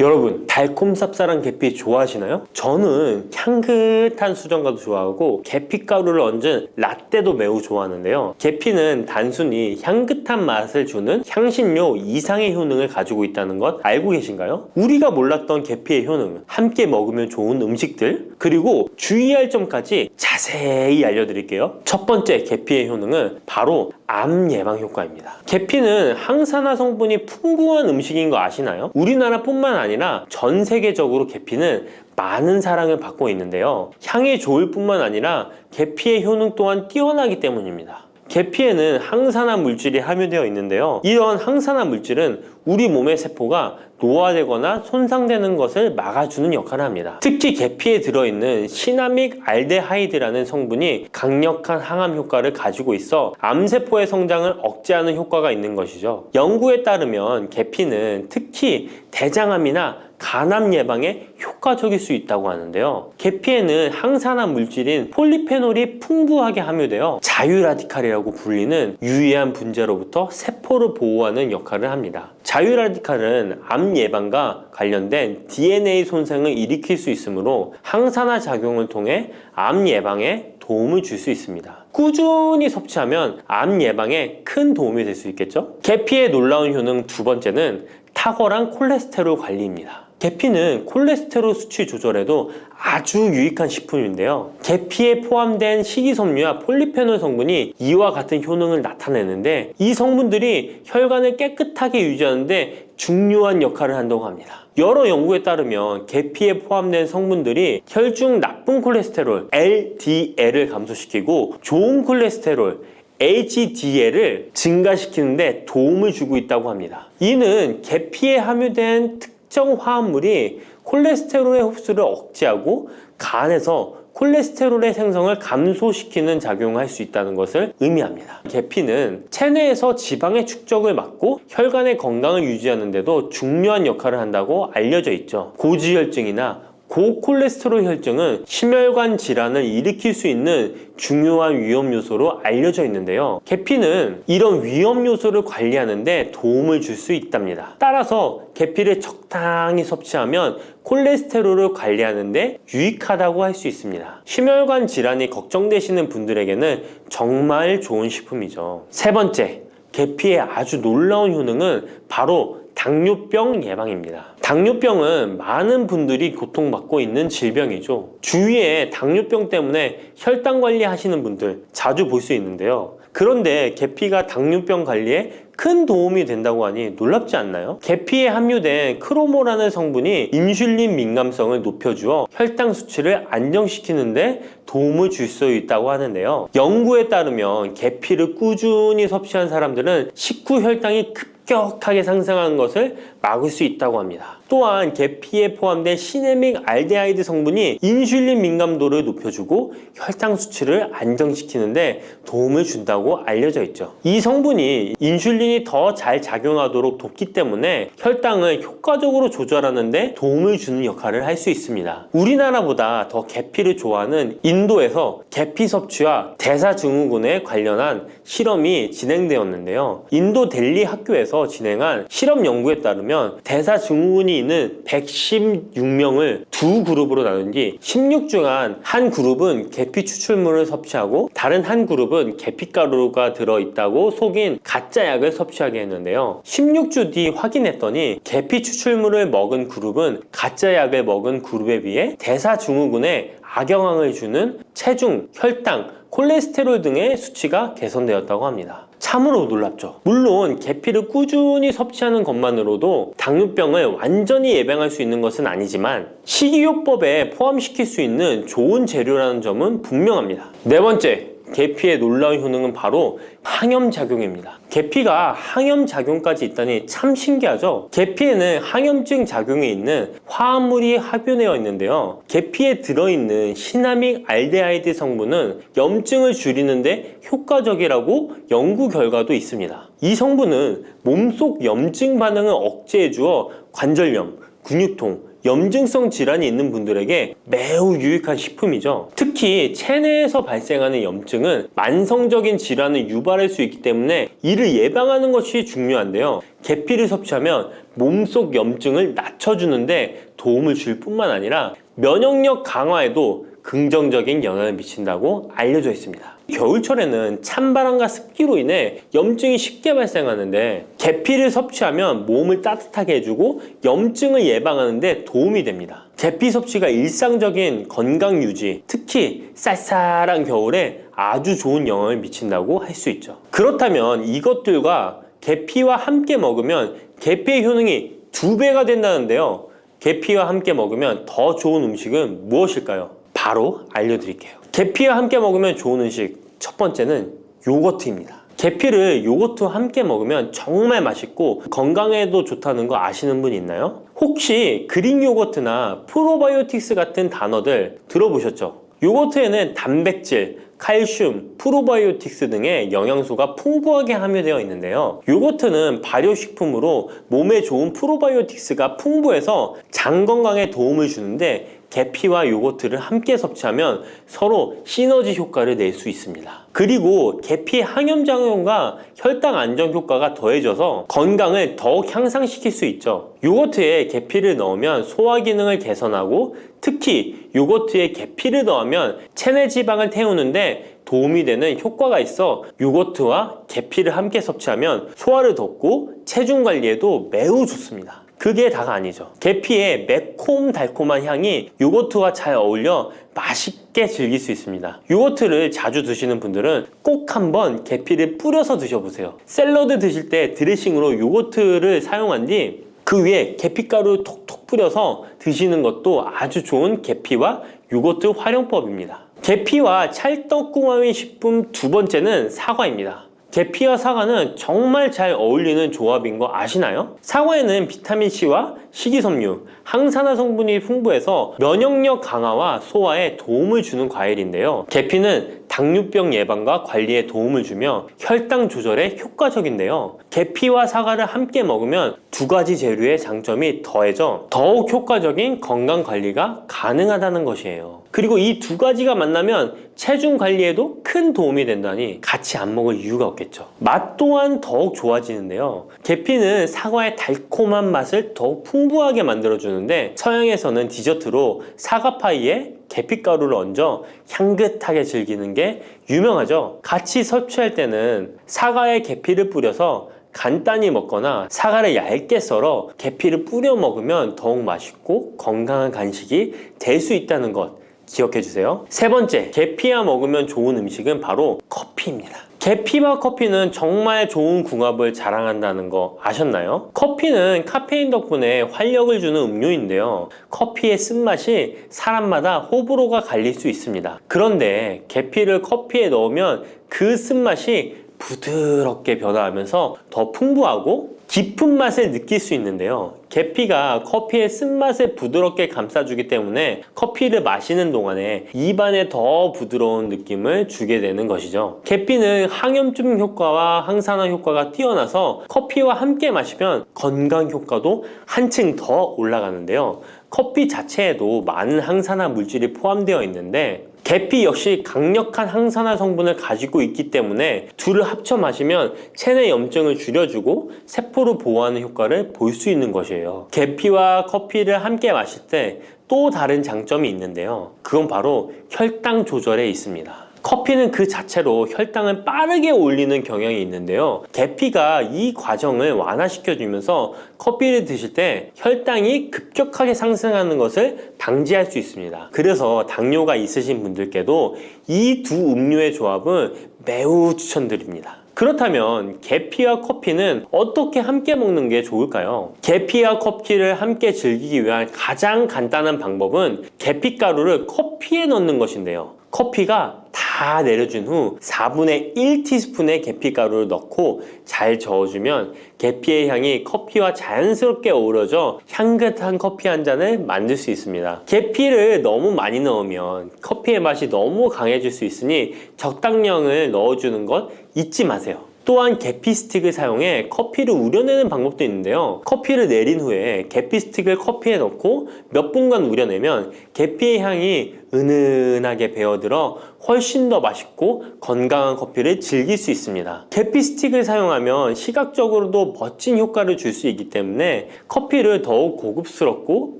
여러분, 달콤 쌉쌀한 계피 좋아하시나요? 저는 향긋한 수정과도 좋아하고 계피가루를 얹은 라떼도 매우 좋아하는데요. 계피는 단순히 향긋한 맛을 주는 향신료 이상의 효능을 가지고 있다는 것 알고 계신가요? 우리가 몰랐던 계피의 효능, 함께 먹으면 좋은 음식들, 그리고 주의할 점까지 자세히 알려드릴게요. 첫 번째 계피의 효능은 바로 암 예방 효과입니다. 계피는 항산화 성분이 풍부한 음식인 거 아시나요? 우리나라뿐만 아니라 전 세계적으로 계피는 많은 사랑을 받고 있는데요. 향이 좋을 뿐만 아니라 계피의 효능 또한 뛰어나기 때문입니다. 계피에는 항산화 물질이 함유되어 있는데요. 이런 항산화 물질은 우리 몸의 세포가 노화되거나 손상되는 것을 막아주는 역할을 합니다. 특히 계피에 들어있는 시나믹 알데하이드라는 성분이 강력한 항암 효과를 가지고 있어 암세포의 성장을 억제하는 효과가 있는 것이죠. 연구에 따르면 계피는 특히 대장암이나 간암 예방에 효과적일 수 있다고 하는데요. 계피에는 항산화 물질인 폴리페놀이 풍부하게 함유되어 자유라디칼이라고 불리는 유해한 분자로부터 세포를 보호하는 역할을 합니다. 자유라디칼은 암 예방과 관련된 DNA 손상을 일으킬 수 있으므로 항산화 작용을 통해 암 예방에 도움을 줄 수 있습니다. 꾸준히 섭취하면 암 예방에 큰 도움이 될 수 있겠죠? 계피의 놀라운 효능 두 번째는 탁월한 콜레스테롤 관리입니다. 계피는 콜레스테롤 수치 조절에도 아주 유익한 식품인데요. 계피에 포함된 식이섬유와 폴리페놀 성분이 이와 같은 효능을 나타내는데 이 성분들이 혈관을 깨끗하게 유지하는데 중요한 역할을 한다고 합니다. 여러 연구에 따르면 계피에 포함된 성분들이 혈중 나쁜 콜레스테롤 LDL을 감소시키고 좋은 콜레스테롤 HDL을 증가시키는데 도움을 주고 있다고 합니다. 이는 계피에 함유된 특정 화합물이 콜레스테롤의 흡수를 억제하고 간에서 콜레스테롤의 생성을 감소시키는 작용을 할 수 있다는 것을 의미합니다. 계피는 체내에서 지방의 축적을 막고 혈관의 건강을 유지하는 데도 중요한 역할을 한다고 알려져 있죠. 고지혈증이나 고콜레스테롤 혈증은 심혈관 질환을 일으킬 수 있는 중요한 위험 요소로 알려져 있는데요. 계피는 이런 위험 요소를 관리하는 데 도움을 줄 수 있답니다. 따라서 계피를 적당히 섭취하면 콜레스테롤을 관리하는 데 유익하다고 할 수 있습니다. 심혈관 질환이 걱정되시는 분들에게는 정말 좋은 식품이죠. 세 번째, 계피의 아주 놀라운 효능은 바로 당뇨병 예방입니다. 당뇨병은 많은 분들이 고통받고 있는 질병이죠. 주위에 당뇨병 때문에 혈당 관리하시는 분들 자주 볼 수 있는데요. 그런데 계피가 당뇨병 관리에 큰 도움이 된다고 하니 놀랍지 않나요? 계피에 함유된 크로모라는 성분이 인슐린 민감성을 높여주어 혈당 수치를 안정시키는데 도움을 줄 수 있다고 하는데요. 연구에 따르면 계피를 꾸준히 섭취한 사람들은 식후 혈당이 급격하게 상승하는 것을 막을 수 있다고 합니다. 또한 계피에 포함된 시나믹 알데하이드 성분이 인슐린 민감도를 높여주고 혈당 수치를 안정시키는데 도움을 준다고 알려져 있죠. 이 성분이 인슐린이 더 잘 작용하도록 돕기 때문에 혈당을 효과적으로 조절하는데 도움을 주는 역할을 할 수 있습니다. 우리나라보다 더 계피를 좋아하는 인도에서 계피 섭취와 대사증후군에 관련한 실험이 진행되었는데요. 인도 델리 학교에서 진행한 실험 연구에 따르면 대사증후군이 있는 116명을 두 그룹으로 나눈 뒤 16주간 한 그룹은 계피 추출물을 섭취하고 다른 한 그룹은 계피가루가 들어있다고 속인 가짜 약을 섭취하게 했는데요. 16주 뒤 확인했더니 계피 추출물을 먹은 그룹은 가짜 약을 먹은 그룹에 비해 대사증후군에 악영향을 주는 체중, 혈당, 콜레스테롤 등의 수치가 개선되었다고 합니다. 참으로 놀랍죠. 물론 계피를 꾸준히 섭취하는 것만으로도 당뇨병을 완전히 예방할 수 있는 것은 아니지만 식이요법에 포함시킬 수 있는 좋은 재료라는 점은 분명합니다. 네 번째, 계피의 놀라운 효능은 바로 항염작용입니다. 계피가 항염작용까지 있다니 참 신기하죠? 계피에는 항염증 작용이 있는 화합물이 함유되어 있는데요. 계피에 들어있는 시나믹 알데하이드 성분은 염증을 줄이는데 효과적이라고 연구 결과도 있습니다. 이 성분은 몸속 염증 반응을 억제해 주어 관절염, 근육통, 염증성 질환이 있는 분들에게 매우 유익한 식품이죠. 특히 체내에서 발생하는 염증은 만성적인 질환을 유발할 수 있기 때문에 이를 예방하는 것이 중요한데요. 계피를 섭취하면 몸속 염증을 낮춰주는데 도움을 줄 뿐만 아니라 면역력 강화에도 긍정적인 영향을 미친다고 알려져 있습니다. 겨울철에는 찬바람과 습기로 인해 염증이 쉽게 발생하는데 계피를 섭취하면 몸을 따뜻하게 해주고 염증을 예방하는 데 도움이 됩니다. 계피 섭취가 일상적인 건강 유지, 특히 쌀쌀한 겨울에 아주 좋은 영향을 미친다고 할 수 있죠. 그렇다면 이것들과 계피와 함께 먹으면 계피의 효능이 2배가 된다는데요. 계피와 함께 먹으면 더 좋은 음식은 무엇일까요? 바로 알려드릴게요. 계피와 함께 먹으면 좋은 음식, 첫 번째는 요거트입니다. 계피를 요거트와 함께 먹으면 정말 맛있고 건강에도 좋다는 거 아시는 분 있나요? 혹시 그릭 요거트나 프로바이오틱스 같은 단어들 들어보셨죠? 요거트에는 단백질, 칼슘, 프로바이오틱스 등의 영양소가 풍부하게 함유되어 있는데요. 요거트는 발효식품으로 몸에 좋은 프로바이오틱스가 풍부해서 장 건강에 도움을 주는데 계피와 요거트를 함께 섭취하면 서로 시너지 효과를 낼 수 있습니다. 그리고 계피의 항염작용과 혈당 안정 효과가 더해져서 건강을 더욱 향상시킬 수 있죠. 요거트에 계피를 넣으면 소화 기능을 개선하고 특히 요거트에 계피를 넣으면 체내 지방을 태우는데 도움이 되는 효과가 있어 요거트와 계피를 함께 섭취하면 소화를 돋고 체중 관리에도 매우 좋습니다. 그게 다가 아니죠. 계피의 매콤달콤한 향이 요거트와 잘 어울려 맛있게 즐길 수 있습니다. 요거트를 자주 드시는 분들은 꼭 한번 계피를 뿌려서 드셔보세요. 샐러드 드실 때 드레싱으로 요거트를 사용한 뒤 그 위에 계피가루 톡톡 뿌려서 드시는 것도 아주 좋은 계피와 요거트 활용법입니다. 계피와 찰떡궁합인 식품 2번째는 사과입니다. 계피와 사과는 정말 잘 어울리는 조합인 거 아시나요? 사과에는 비타민C와 식이섬유, 항산화 성분이 풍부해서 면역력 강화와 소화에 도움을 주는 과일인데요. 계피는 당뇨병 예방과 관리에 도움을 주며 혈당 조절에 효과적인데요. 계피와 사과를 함께 먹으면 2가지 재료의 장점이 더해져 더욱 효과적인 건강 관리가 가능하다는 것이에요. 그리고 이 2가지가 만나면 체중 관리에도 큰 도움이 된다니 같이 안 먹을 이유가 없겠죠. 맛 또한 더욱 좋아지는데요. 계피는 사과의 달콤한 맛을 더욱 풍부하게 만들어주는데 서양에서는 디저트로 사과파이에 계피가루를 얹어 향긋하게 즐기는 게 유명하죠. 같이 섭취할 때는 사과에 계피를 뿌려서 간단히 먹거나 사과를 얇게 썰어 계피를 뿌려 먹으면 더욱 맛있고 건강한 간식이 될 수 있다는 것 기억해 주세요. 3번째, 계피와 먹으면 좋은 음식은 바로 커피입니다. 계피와 커피는 정말 좋은 궁합을 자랑한다는 거 아셨나요? 커피는 카페인 덕분에 활력을 주는 음료인데요. 커피의 쓴맛이 사람마다 호불호가 갈릴 수 있습니다. 그런데 계피를 커피에 넣으면 그 쓴맛이 부드럽게 변화하면서 더 풍부하고 깊은 맛을 느낄 수 있는데요. 계피가 커피의 쓴맛을 부드럽게 감싸주기 때문에 커피를 마시는 동안에 입안에 더 부드러운 느낌을 주게 되는 것이죠. 계피는 항염증 효과와 항산화 효과가 뛰어나서 커피와 함께 마시면 건강 효과도 한층 더 올라가는데요. 커피 자체에도 많은 항산화 물질이 포함되어 있는데 계피 역시 강력한 항산화 성분을 가지고 있기 때문에 둘을 합쳐 마시면 체내 염증을 줄여주고 세포를 보호하는 효과를 볼 수 있는 것이에요. 계피와 커피를 함께 마실 때 또 다른 장점이 있는데요. 그건 바로 혈당 조절에 있습니다. 커피는 그 자체로 혈당을 빠르게 올리는 경향이 있는데요. 계피가 이 과정을 완화시켜주면서 커피를 드실 때 혈당이 급격하게 상승하는 것을 방지할 수 있습니다. 그래서 당뇨가 있으신 분들께도 이 2 음료의 조합은 매우 추천드립니다. 그렇다면 계피와 커피는 어떻게 함께 먹는 게 좋을까요? 계피와 커피를 함께 즐기기 위한 가장 간단한 방법은 계피가루를 커피에 넣는 것인데요. 커피가 다 내려준 후 4분의 1티스푼의 계피가루를 넣고 잘 저어주면 계피의 향이 커피와 자연스럽게 어우러져 향긋한 커피 한 잔을 만들 수 있습니다. 계피를 너무 많이 넣으면 커피의 맛이 너무 강해질 수 있으니 적당량을 넣어주는 것 잊지 마세요. 또한 계피 스틱을 사용해 커피를 우려내는 방법도 있는데요. 커피를 내린 후에 계피 스틱을 커피에 넣고 몇 분간 우려내면 계피의 향이 은은하게 배어들어 훨씬 더 맛있고 건강한 커피를 즐길 수 있습니다. 계피 스틱을 사용하면 시각적으로도 멋진 효과를 줄 수 있기 때문에 커피를 더욱 고급스럽고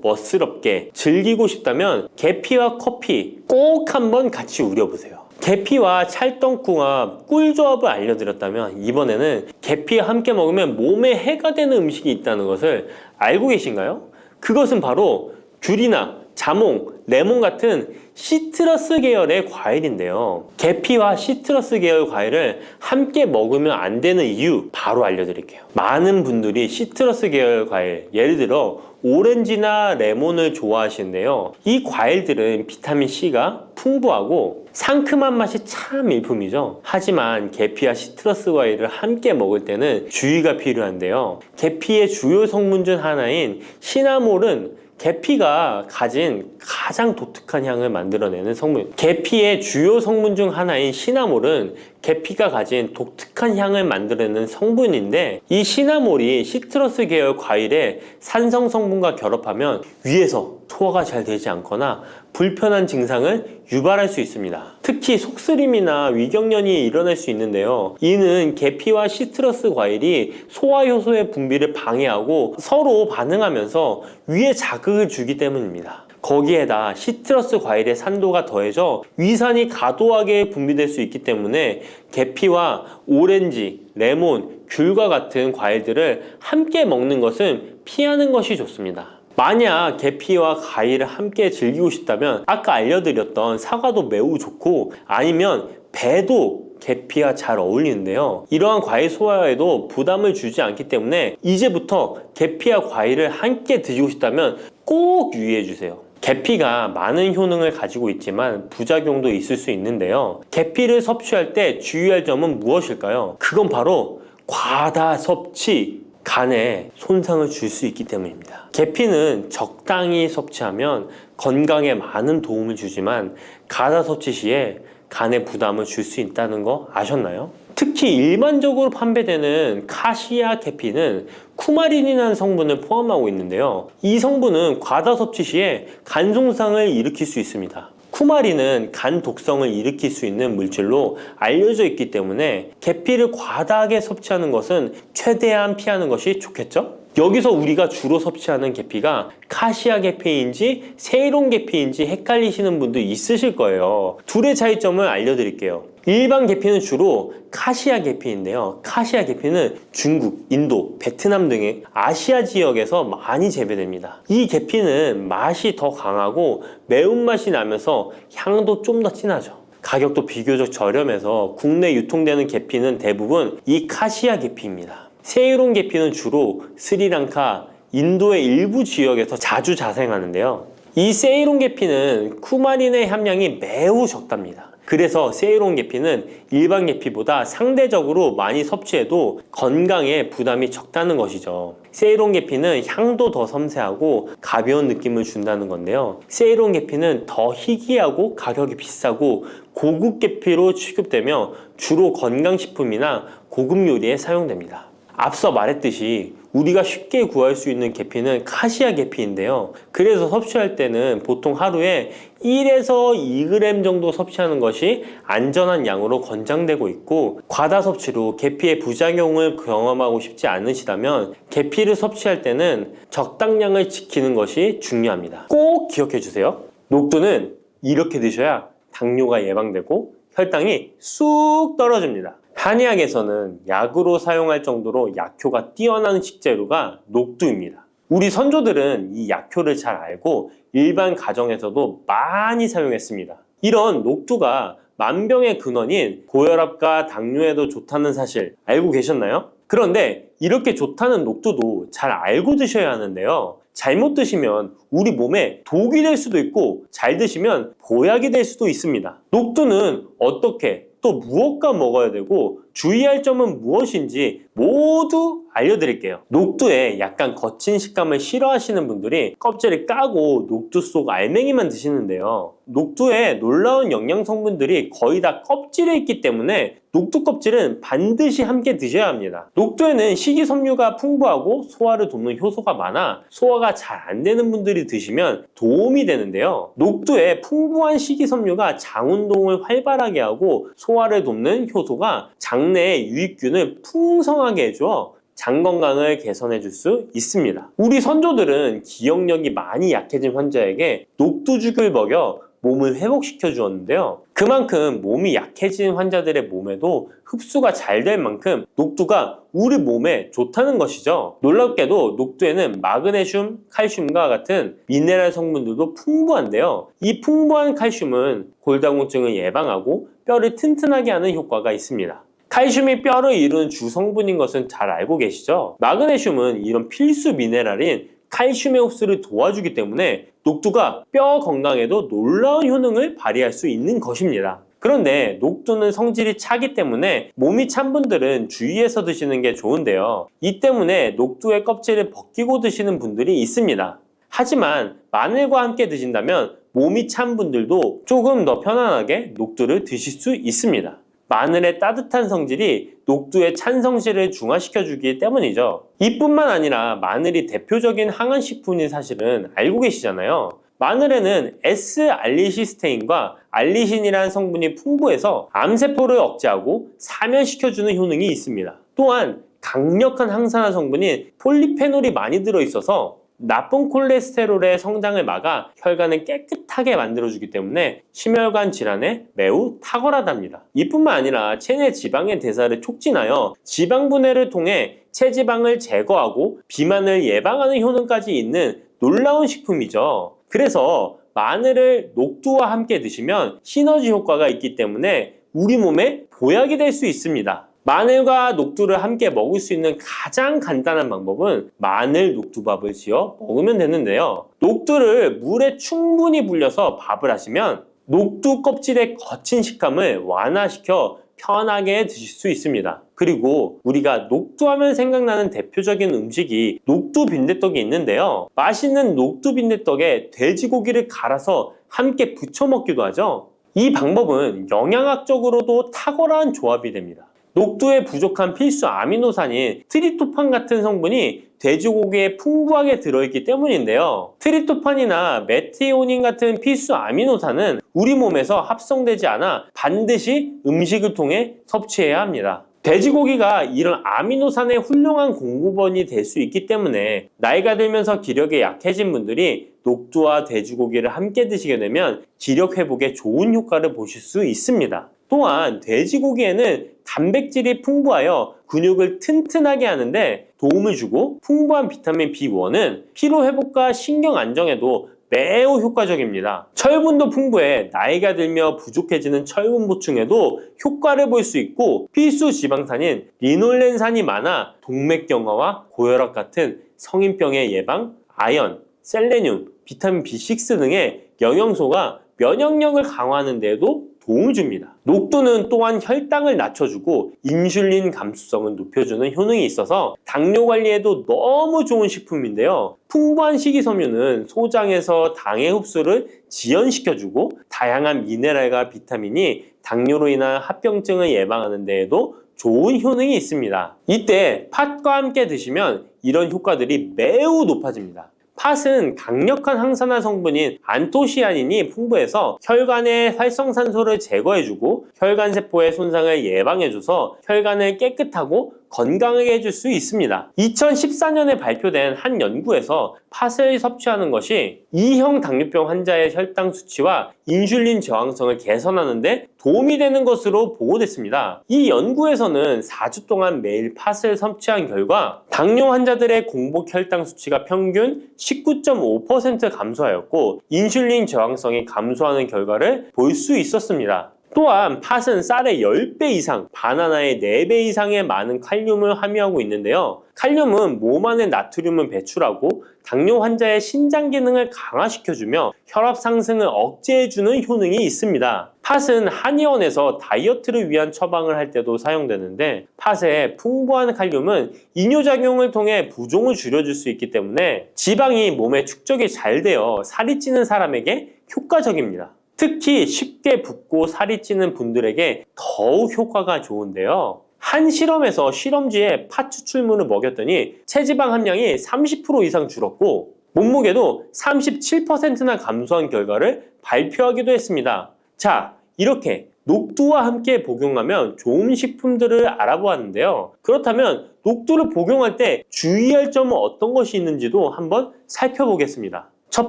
멋스럽게 즐기고 싶다면 계피와 커피 꼭 한번 같이 우려보세요. 계피와 찰떡궁합 꿀조합을 알려드렸다면 이번에는 계피와 함께 먹으면 몸에 해가 되는 음식이 있다는 것을 알고 계신가요? 그것은 바로 귤이나 자몽, 레몬 같은 시트러스 계열의 과일인데요. 계피와 시트러스 계열 과일을 함께 먹으면 안 되는 이유 바로 알려드릴게요. 많은 분들이 시트러스 계열 과일, 예를 들어 오렌지나 레몬을 좋아하시는데요. 이 과일들은 비타민C가 풍부하고 상큼한 맛이 참 일품이죠. 하지만 계피와 시트러스 과일을 함께 먹을 때는 주의가 필요한데요. 계피의 주요 성분 중 하나인 시나몰은 계피가 가진 가장 독특한 향을 만들어내는 성분. 계피의 주요 성분 중 하나인 시나몰은 계피가 가진 독특한 향을 만들어내는 성분인데, 이 시나몰이 시트러스 계열 과일의 산성 성분과 결합하면 위에서 소화가 잘 되지 않거나 불편한 증상을 유발할 수 있습니다. 특히 속쓰림이나 위경련이 일어날 수 있는데요. 이는 계피와 시트러스 과일이 소화효소의 분비를 방해하고 서로 반응하면서 위에 자극을 주기 때문입니다. 거기에다 시트러스 과일의 산도가 더해져 위산이 과도하게 분비될 수 있기 때문에 계피와 오렌지, 레몬, 귤과 같은 과일들을 함께 먹는 것은 피하는 것이 좋습니다. 만약 계피와 과일을 함께 즐기고 싶다면 아까 알려드렸던 사과도 매우 좋고, 아니면 배도 계피와 잘 어울리는데요. 이러한 과일 소화에도 부담을 주지 않기 때문에 이제부터 계피와 과일을 함께 드시고 싶다면 꼭 유의해 주세요. 계피가 많은 효능을 가지고 있지만 부작용도 있을 수 있는데요. 계피를 섭취할 때 주의할 점은 무엇일까요? 그건 바로 과다 섭취, 간에 손상을 줄 수 있기 때문입니다. 계피는 적당히 섭취하면 건강에 많은 도움을 주지만 과다 섭취 시에 간에 부담을 줄 수 있다는 거 아셨나요? 특히 일반적으로 판매되는 카시아 계피는 쿠마린이라는 성분을 포함하고 있는데요. 이 성분은 과다 섭취 시에 간 손상을 일으킬 수 있습니다. 쿠마린은 간 독성을 일으킬 수 있는 물질로 알려져 있기 때문에 계피를 과다하게 섭취하는 것은 최대한 피하는 것이 좋겠죠? 여기서 우리가 주로 섭취하는 계피가 카시아 계피인지 세이론 계피인지 헷갈리시는 분도 있으실 거예요. 둘의 차이점을 알려드릴게요. 일반 계피는 주로 카시아 계피인데요. 카시아 계피는 중국, 인도, 베트남 등의 아시아 지역에서 많이 재배됩니다. 이 계피는 맛이 더 강하고 매운맛이 나면서 향도 좀 더 진하죠. 가격도 비교적 저렴해서 국내 유통되는 계피는 대부분 이 카시아 계피입니다. 세이론 계피는 주로 스리랑카, 인도의 일부 지역에서 자주 자생하는데요. 이 세이론 계피는 쿠마린의 함량이 매우 적답니다. 그래서 세이론 계피는 일반 계피보다 상대적으로 많이 섭취해도 건강에 부담이 적다는 것이죠. 세이론 계피는 향도 더 섬세하고 가벼운 느낌을 준다는 건데요. 세이론 계피는 더 희귀하고 가격이 비싸고 고급 계피로 취급되며 주로 건강식품이나 고급 요리에 사용됩니다. 앞서 말했듯이 우리가 쉽게 구할 수 있는 계피는 카시아 계피인데요. 그래서 섭취할 때는 보통 하루에 1에서 2g 정도 섭취하는 것이 안전한 양으로 권장되고 있고, 과다 섭취로 계피의 부작용을 경험하고 싶지 않으시다면 계피를 섭취할 때는 적당량을 지키는 것이 중요합니다. 꼭 기억해 주세요. 녹두는 이렇게 드셔야 당뇨가 예방되고 혈당이 쑥 떨어집니다. 한의학에서는 약으로 사용할 정도로 약효가 뛰어난 식재료가 녹두입니다. 우리 선조들은 이 약효를 잘 알고 일반 가정에서도 많이 사용했습니다. 이런 녹두가 만병의 근원인 고혈압과 당뇨에도 좋다는 사실 알고 계셨나요? 그런데 이렇게 좋다는 녹두도 잘 알고 드셔야 하는데요. 잘못 드시면 우리 몸에 독이 될 수도 있고, 잘 드시면 보약이 될 수도 있습니다. 녹두는 어떻게 또 무엇과 먹어야 되고 주의할 점은 무엇인지 모두 알려드릴게요. 녹두에 약간 거친 식감을 싫어하시는 분들이 껍질을 까고 녹두 속 알맹이만 드시는데요. 녹두에 놀라운 영양 성분들이 거의 다 껍질에 있기 때문에 녹두 껍질은 반드시 함께 드셔야 합니다. 녹두에는 식이섬유가 풍부하고 소화를 돕는 효소가 많아 소화가 잘 안 되는 분들이 드시면 도움이 되는데요. 녹두에 풍부한 식이섬유가 장 운동을 활발하게 하고 소화를 돕는 효소가 장내에 유익균을 풍성하게 해줘 장 건강을 개선해 줄 수 있습니다. 우리 선조들은 기억력이 많이 약해진 환자에게 녹두죽을 먹여 몸을 회복시켜 주었는데요. 그만큼 몸이 약해진 환자들의 몸에도 흡수가 잘 될 만큼 녹두가 우리 몸에 좋다는 것이죠. 놀랍게도 녹두에는 마그네슘, 칼슘과 같은 미네랄 성분들도 풍부한데요. 이 풍부한 칼슘은 골다공증을 예방하고 뼈를 튼튼하게 하는 효과가 있습니다. 칼슘이 뼈를 이루는 주성분인 것은 잘 알고 계시죠? 마그네슘은 이런 필수 미네랄인 칼슘의 흡수를 도와주기 때문에 녹두가 뼈 건강에도 놀라운 효능을 발휘할 수 있는 것입니다. 그런데 녹두는 성질이 차기 때문에 몸이 찬 분들은 주의해서 드시는 게 좋은데요. 이 때문에 녹두의 껍질을 벗기고 드시는 분들이 있습니다. 하지만 마늘과 함께 드신다면 몸이 찬 분들도 조금 더 편안하게 녹두를 드실 수 있습니다. 마늘의 따뜻한 성질이 녹두의 찬 성질을 중화시켜주기 때문이죠. 이뿐만 아니라 마늘이 대표적인 항암식품인 사실은 알고 계시잖아요. 마늘에는 S알리시스테인과 알리신이라는 성분이 풍부해서 암세포를 억제하고 사면시켜주는 효능이 있습니다. 또한 강력한 항산화 성분인 폴리페놀이 많이 들어있어서 나쁜 콜레스테롤의 성장을 막아 혈관을 깨끗하게 만들어주기 때문에 심혈관 질환에 매우 탁월하답니다. 이뿐만 아니라 체내 지방의 대사를 촉진하여 지방 분해를 통해 체지방을 제거하고 비만을 예방하는 효능까지 있는 놀라운 식품이죠. 그래서 마늘을 녹두와 함께 드시면 시너지 효과가 있기 때문에 우리 몸에 보약이 될 수 있습니다. 마늘과 녹두를 함께 먹을 수 있는 가장 간단한 방법은 마늘 녹두밥을 지어 먹으면 되는데요. 녹두를 물에 충분히 불려서 밥을 하시면 녹두 껍질의 거친 식감을 완화시켜 편하게 드실 수 있습니다. 그리고 우리가 녹두하면 생각나는 대표적인 음식이 녹두 빈대떡이 있는데요. 맛있는 녹두 빈대떡에 돼지고기를 갈아서 함께 부쳐 먹기도 하죠. 이 방법은 영양학적으로도 탁월한 조합이 됩니다. 녹두에 부족한 필수 아미노산인 트립토판 같은 성분이 돼지고기에 풍부하게 들어있기 때문인데요. 트립토판이나 메티오닌 같은 필수 아미노산은 우리 몸에서 합성되지 않아 반드시 음식을 통해 섭취해야 합니다. 돼지고기가 이런 아미노산의 훌륭한 공급원이 될 수 있기 때문에 나이가 들면서 기력이 약해진 분들이 녹두와 돼지고기를 함께 드시게 되면 기력 회복에 좋은 효과를 보실 수 있습니다. 또한 돼지고기에는 단백질이 풍부하여 근육을 튼튼하게 하는데 도움을 주고 풍부한 비타민 B1은 피로 회복과 신경 안정에도 매우 효과적입니다. 철분도 풍부해 나이가 들며 부족해지는 철분 보충에도 효과를 볼 수 있고 필수 지방산인 리놀렌산이 많아 동맥경화와 고혈압 같은 성인병의 예방, 아연, 셀레늄, 비타민 B6 등의 영양소가 면역력을 강화하는 데에도 도움을 줍니다. 녹두는 또한 혈당을 낮춰주고 인슐린 감수성을 높여주는 효능이 있어서 당뇨 관리에도 너무 좋은 식품인데요. 풍부한 식이섬유는 소장에서 당의 흡수를 지연시켜주고 다양한 미네랄과 비타민이 당뇨로 인한 합병증을 예방하는 데에도 좋은 효능이 있습니다. 이때 팥과 함께 드시면 이런 효과들이 매우 높아집니다. 팥은 강력한 항산화 성분인 안토시아닌이 풍부해서 혈관의 활성산소를 제거해주고 혈관세포의 손상을 예방해줘서 혈관을 깨끗하고 건강하게 해줄 수 있습니다. 2014년에 발표된 한 연구에서 팥을 섭취하는 것이 2형 당뇨병 환자의 혈당 수치와 인슐린 저항성을 개선하는 데 도움이 되는 것으로 보고됐습니다. 이 연구에서는 4주 동안 매일 팥을 섭취한 결과 당뇨 환자들의 공복 혈당 수치가 평균 19.5% 감소하였고 인슐린 저항성이 감소하는 결과를 볼 수 있었습니다. 또한 팥은 쌀의 10배 이상, 바나나의 4배 이상의 많은 칼륨을 함유하고 있는데요. 칼륨은 몸 안에 나트륨을 배출하고 당뇨 환자의 신장 기능을 강화시켜주며 혈압 상승을 억제해주는 효능이 있습니다. 팥은 한의원에서 다이어트를 위한 처방을 할 때도 사용되는데, 팥의 풍부한 칼륨은 이뇨작용을 통해 부종을 줄여줄 수 있기 때문에 지방이 몸에 축적이 잘 되어 살이 찌는 사람에게 효과적입니다. 특히 쉽게 붓고 살이 찌는 분들에게 더욱 효과가 좋은데요. 한 실험에서 실험쥐에 팥 추출물을 먹였더니 체지방 함량이 30% 이상 줄었고 몸무게도 37%나 감소한 결과를 발표하기도 했습니다. 자, 이렇게 녹두와 함께 복용하면 좋은 식품들을 알아보았는데요. 그렇다면 녹두를 복용할 때 주의할 점은 어떤 것이 있는지도 한번 살펴보겠습니다. 첫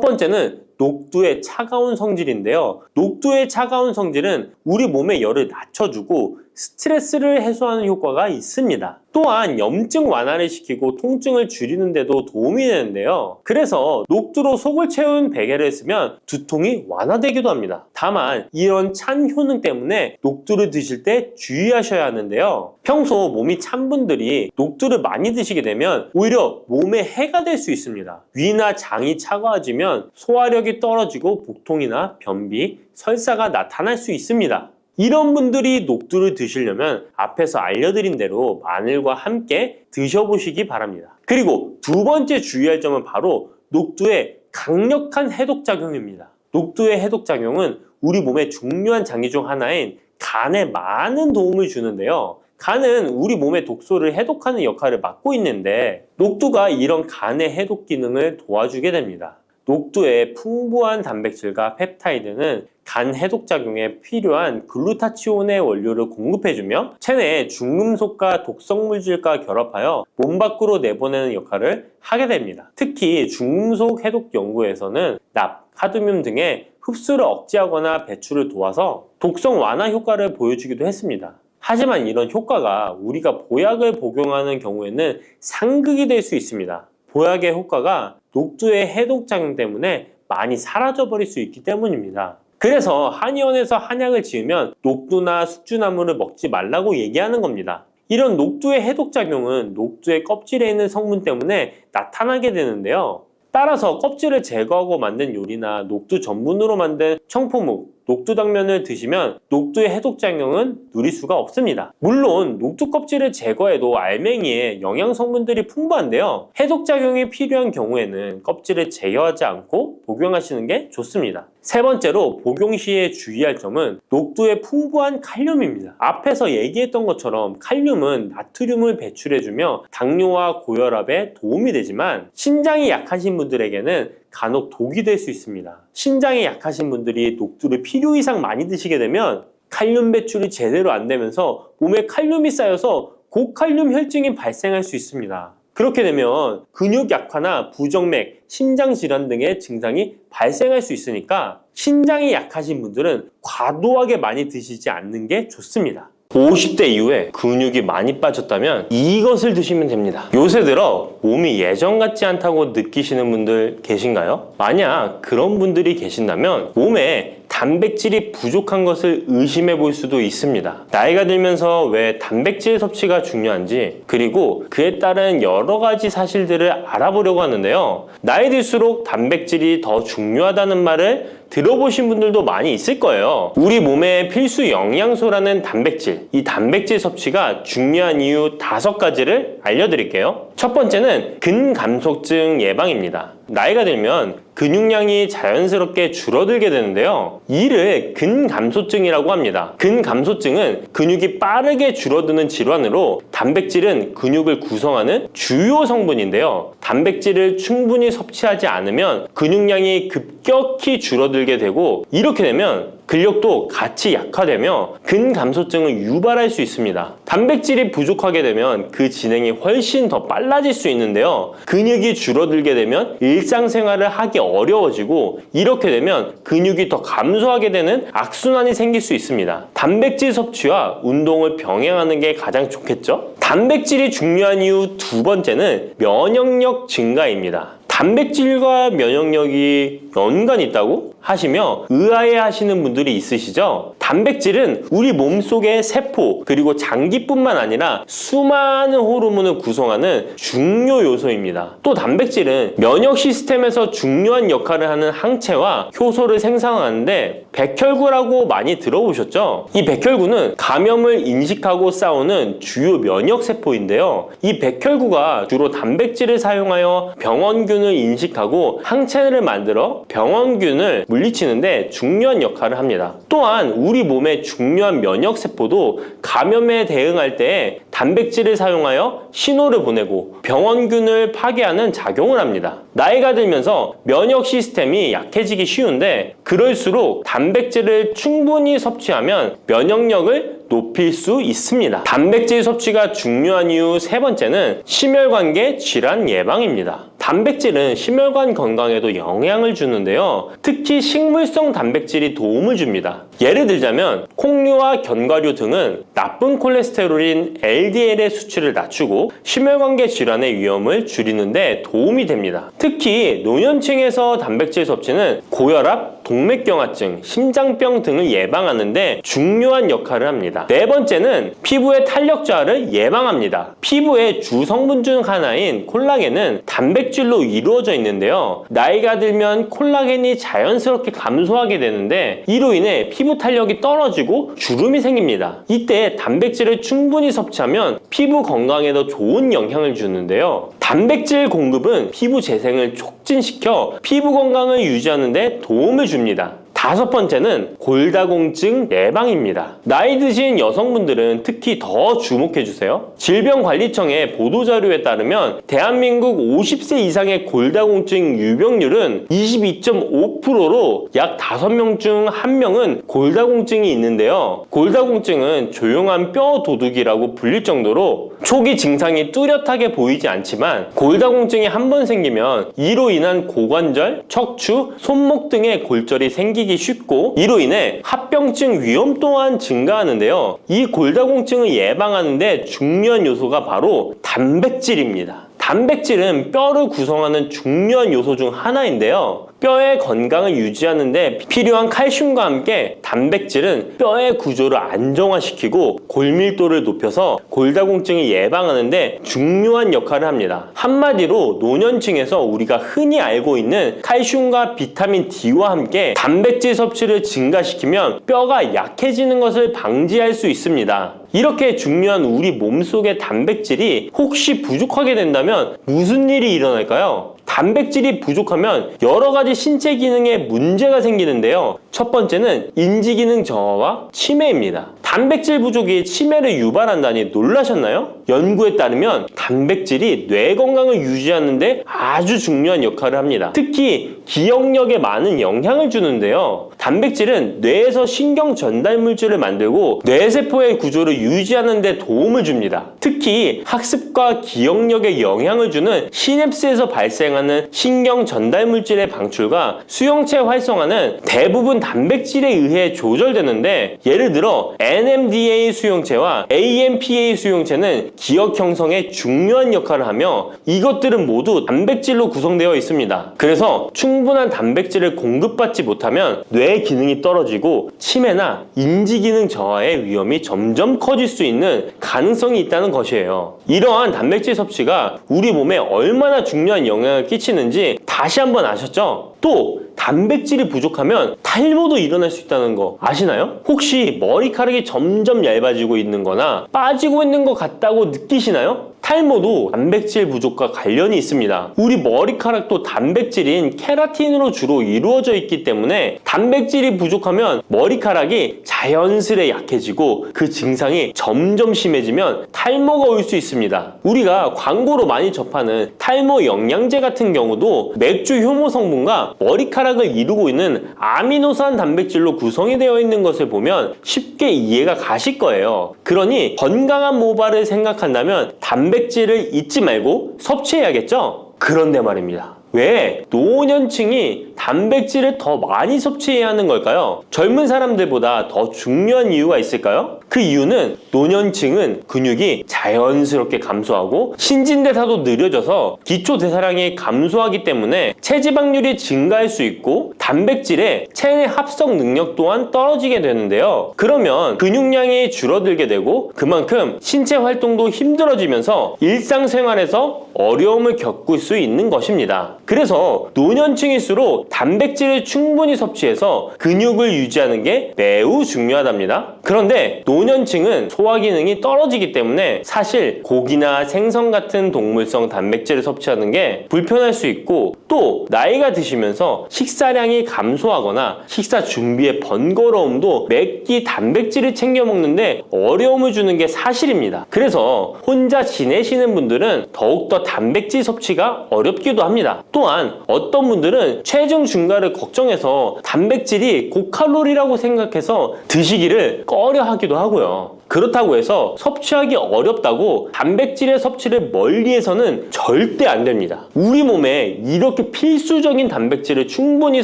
번째는 녹두의 차가운 성질인데요. 녹두의 차가운 성질은 우리 몸의 열을 낮춰주고 스트레스를 해소하는 효과가 있습니다. 또한 염증 완화를 시키고 통증을 줄이는 데도 도움이 되는데요. 그래서 녹두로 속을 채운 베개를 쓰면 두통이 완화되기도 합니다. 다만 이런 찬 효능 때문에 녹두를 드실 때 주의하셔야 하는데요. 평소 몸이 찬 분들이 녹두를 많이 드시게 되면 오히려 몸에 해가 될 수 있습니다. 위나 장이 차가워지면 소화력이 떨어지고 복통이나 변비, 설사가 나타날 수 있습니다. 이런 분들이 녹두를 드시려면 앞에서 알려드린 대로 마늘과 함께 드셔보시기 바랍니다. 그리고 두 번째 주의할 점은 바로 녹두의 강력한 해독작용입니다. 녹두의 해독작용은 우리 몸의 중요한 장기 중 하나인 간에 많은 도움을 주는데요. 간은 우리 몸의 독소를 해독하는 역할을 맡고 있는데 녹두가 이런 간의 해독 기능을 도와주게 됩니다. 녹두의 풍부한 단백질과 펩타이드는 간 해독작용에 필요한 글루타치온의 원료를 공급해주며 체내의 중금속과 독성물질과 결합하여 몸 밖으로 내보내는 역할을 하게 됩니다. 특히 중금속 해독 연구에서는 납, 카드뮴 등의 흡수를 억제하거나 배출을 도와서 독성 완화 효과를 보여주기도 했습니다. 하지만 이런 효과가 우리가 보약을 복용하는 경우에는 상극이 될 수 있습니다. 보약의 효과가 녹두의 해독작용 때문에 많이 사라져버릴 수 있기 때문입니다. 그래서 한의원에서 한약을 지으면 녹두나 숙주나물을 먹지 말라고 얘기하는 겁니다. 이런 녹두의 해독작용은 녹두의 껍질에 있는 성분 때문에 나타나게 되는데요. 따라서 껍질을 제거하고 만든 요리나 녹두 전분으로 만든 청포묵, 녹두당면을 드시면 녹두의 해독작용은 누릴 수가 없습니다. 물론 녹두 껍질을 제거해도 알맹이에 영양성분들이 풍부한데요. 해독작용이 필요한 경우에는 껍질을 제거하지 않고 복용하시는 게 좋습니다. 세 번째로 복용 시에 주의할 점은 녹두의 풍부한 칼륨입니다. 앞에서 얘기했던 것처럼 칼륨은 나트륨을 배출해주며 당뇨와 고혈압에 도움이 되지만 신장이 약하신 분들에게는 간혹 독이 될 수 있습니다. 신장이 약하신 분들이 녹두를 필요 이상 많이 드시게 되면 칼륨 배출이 제대로 안 되면서 몸에 칼륨이 쌓여서 고칼륨 혈증이 발생할 수 있습니다. 그렇게 되면 근육 약화나 부정맥, 심장 질환 등의 증상이 발생할 수 있으니까 신장이 약하신 분들은 과도하게 많이 드시지 않는 게 좋습니다. 50대 이후에 근육이 많이 빠졌다면 이것을 드시면 됩니다. 요새 들어 몸이 예전 같지 않다고 느끼시는 분들 계신가요? 만약 그런 분들이 계신다면 몸에 단백질이 부족한 것을 의심해 볼 수도 있습니다. 나이가 들면서 왜 단백질 섭취가 중요한지 그리고 그에 따른 여러 가지 사실들을 알아보려고 하는데요. 나이 들수록 단백질이 더 중요하다는 말을 들어보신 분들도 많이 있을 거예요. 우리 몸의 필수 영양소라는 단백질, 이 단백질 섭취가 중요한 이유 5가지를 알려드릴게요. 첫 번째는 근감소증 예방입니다. 나이가 들면 근육량이 자연스럽게 줄어들게 되는데요. 이를 근감소증이라고 합니다. 근감소증은 근육이 빠르게 줄어드는 질환으로 단백질은 근육을 구성하는 주요 성분인데요. 단백질을 충분히 섭취하지 않으면 근육량이 급격히 줄어들게 되고 이렇게 되면 근력도 같이 약화되며 근감소증을 유발할 수 있습니다. 단백질이 부족하게 되면 그 진행이 훨씬 더 빨라질 수 있는데요. 근육이 줄어들게 되면 일상생활을 하기 어려워지고 이렇게 되면 근육이 더 감소하게 되는 악순환이 생길 수 있습니다. 단백질 섭취와 운동을 병행하는 게 가장 좋겠죠? 단백질이 중요한 이유 2번째는 면역력 증가입니다. 단백질과 면역력이 연관이 있다고? 하시며 의아해 하시는 분들이 있으시죠? 단백질은 우리 몸속의 세포 그리고 장기뿐만 아니라 수많은 호르몬을 구성하는 중요 요소입니다. 또 단백질은 면역 시스템에서 중요한 역할을 하는 항체와 효소를 생성하는데 백혈구라고 많이 들어보셨죠? 이 백혈구는 감염을 인식하고 싸우는 주요 면역 세포인데요. 이 백혈구가 주로 단백질을 사용하여 병원균을 인식하고 항체를 만들어 병원균을 물리치는데 중요한 역할을 합니다. 또한 우리 몸의 중요한 면역 세포도 감염에 대응할 때 단백질을 사용하여 신호를 보내고 병원균을 파괴하는 작용을 합니다. 나이가 들면서 면역 시스템이 약해지기 쉬운데 그럴수록 단백질을 충분히 섭취하면 면역력을 높일 수 있습니다. 단백질 섭취가 중요한 이유 세 번째는 심혈관계 질환 예방입니다. 단백질은 심혈관 건강에도 영향을 주는데요. 특히 식물성 단백질이 도움을 줍니다. 예를 들자면 콩류와 견과류 등은 나쁜 콜레스테롤인 LDL의 수치를 낮추고 심혈관계 질환의 위험을 줄이는데 도움이 됩니다. 특히 노년층에서 단백질 섭취는 고혈압, 동맥경화증, 심장병 등을 예방하는데 중요한 역할을 합니다. 네 번째는 피부의 탄력 저하를 예방합니다. 피부의 주성분 중 하나인 콜라겐은 단백질로 이루어져 있는데요. 나이가 들면 콜라겐이 자연스럽게 감소하게 되는데 이로 인해 피부 탄력이 떨어지고 주름이 생깁니다. 이때 단백질을 충분히 섭취하면 피부 건강에도 좋은 영향을 주는데요. 단백질 공급은 피부 재생을 촉진시켜 피부 건강을 유지하는 데 도움을 줍니다. 다섯 번째는 골다공증 예방입니다. 나이 드신 여성분들은 특히 더 주목해주세요. 질병관리청의 보도자료에 따르면 대한민국 50세 이상의 골다공증 유병률은 22.5%로 약 5명 중 1명은 골다공증이 있는데요. 골다공증은 조용한 뼈 도둑이라고 불릴 정도로 초기 증상이 뚜렷하게 보이지 않지만 골다공증이 한 번 생기면 이로 인한 고관절, 척추, 손목 등의 골절이 생기기 쉽고 이로 인해 합병증 위험 또한 증가하는데요. 이 골다공증을 예방하는 데 중요한 요소가 바로 단백질입니다. 단백질은 뼈를 구성하는 중요한 요소 중 하나인데요. 뼈의 건강을 유지하는 데 필요한 칼슘과 함께 단백질은 뼈의 구조를 안정화시키고 골밀도를 높여서 골다공증을 예방하는 데 중요한 역할을 합니다. 한마디로 노년층에서 우리가 흔히 알고 있는 칼슘과 비타민 D와 함께 단백질 섭취를 증가시키면 뼈가 약해지는 것을 방지할 수 있습니다. 이렇게 중요한 우리 몸속의 단백질이 혹시 부족하게 된다면 무슨 일이 일어날까요? 단백질이 부족하면 여러 가지 신체 기능에 문제가 생기는데요. 첫 번째는 인지 기능 저하와 치매입니다. 단백질 부족이 치매를 유발한다니 놀라셨나요? 연구에 따르면 단백질이 뇌 건강을 유지하는 데 아주 중요한 역할을 합니다. 특히 기억력에 많은 영향을 주는데요. 단백질은 뇌에서 신경 전달 물질을 만들고 뇌세포의 구조를 유지하는 데 도움을 줍니다. 특히 학습과 기억력에 영향을 주는 시냅스에서 발생하는 신경 전달 물질의 방출과 수용체 활성화는 대부분 단백질에 의해 조절되는데 예를 들어 NMDA 수용체와 AMPA 수용체는 기억 형성에 중요한 역할을 하며 이것들은 모두 단백질로 구성되어 있습니다. 그래서 충분한 단백질을 공급받지 못하면 뇌 기능이 떨어지고 치매나 인지 기능 저하의 위험이 점점 커질 수 있는 가능성이 있다는 것이에요. 이러한 단백질 섭취가 우리 몸에 얼마나 중요한 영향을 끼치는지 다시 한번 아셨죠? 또 단백질이 부족하면 탈모도 일어날 수 있다는 거 아시나요? 혹시 머리카락이 점점 얇아지고 있는 거나 빠지고 있는 것 같다고 느끼시나요? 탈모도 단백질 부족과 관련이 있습니다. 우리 머리카락도 단백질인 케라틴으로 주로 이루어져 있기 때문에 단백질이 부족하면 머리카락이 자연스레 약해지고 그 증상이 점점 심해지면 탈모가 올 수 있습니다. 우리가 광고로 많이 접하는 탈모 영양제 같은 경우도 맥주 효모 성분과 머리카락을 이루고 있는 아미노산 단백질로 구성이 되어 있는 것을 보면 쉽게 이해가 가실 거예요. 그러니 건강한 모발을 생각한다면 단백질을 잊지 말고 섭취해야겠죠? 그런데 말입니다. 왜 노년층이 단백질을 더 많이 섭취해야 하는 걸까요? 젊은 사람들보다 더 중요한 이유가 있을까요? 그 이유는 노년층은 근육이 자연스럽게 감소하고 신진대사도 느려져서 기초대사량이 감소하기 때문에 체지방률이 증가할 수 있고 단백질의 체내 합성 능력 또한 떨어지게 되는데요. 그러면 근육량이 줄어들게 되고 그만큼 신체 활동도 힘들어지면서 일상생활에서 어려움을 겪을 수 있는 것입니다. 그래서 노년층일수록 단백질을 충분히 섭취해서 근육을 유지하는 게 매우 중요하답니다. 그런데 노년층은 소화 기능이 떨어지기 때문에 사실 고기나 생선 같은 동물성 단백질을 섭취하는 게 불편할 수 있고 또 나이가 드시면서 식사량이 감소하거나 식사 준비의 번거로움도 매끼 단백질을 챙겨 먹는데 어려움을 주는 게 사실입니다. 그래서 혼자 지내시는 분들은 더욱더 단백질 섭취가 어렵기도 합니다. 또한 어떤 분들은 체중 증가를 걱정해서 단백질이 고칼로리라고 생각해서 드시기를 꺼려 하기도 하고요. 그렇다고 해서 섭취하기 어렵다고 단백질의 섭취를 멀리해서는 절대 안 됩니다. 우리 몸에 이렇게 필수적인 단백질을 충분히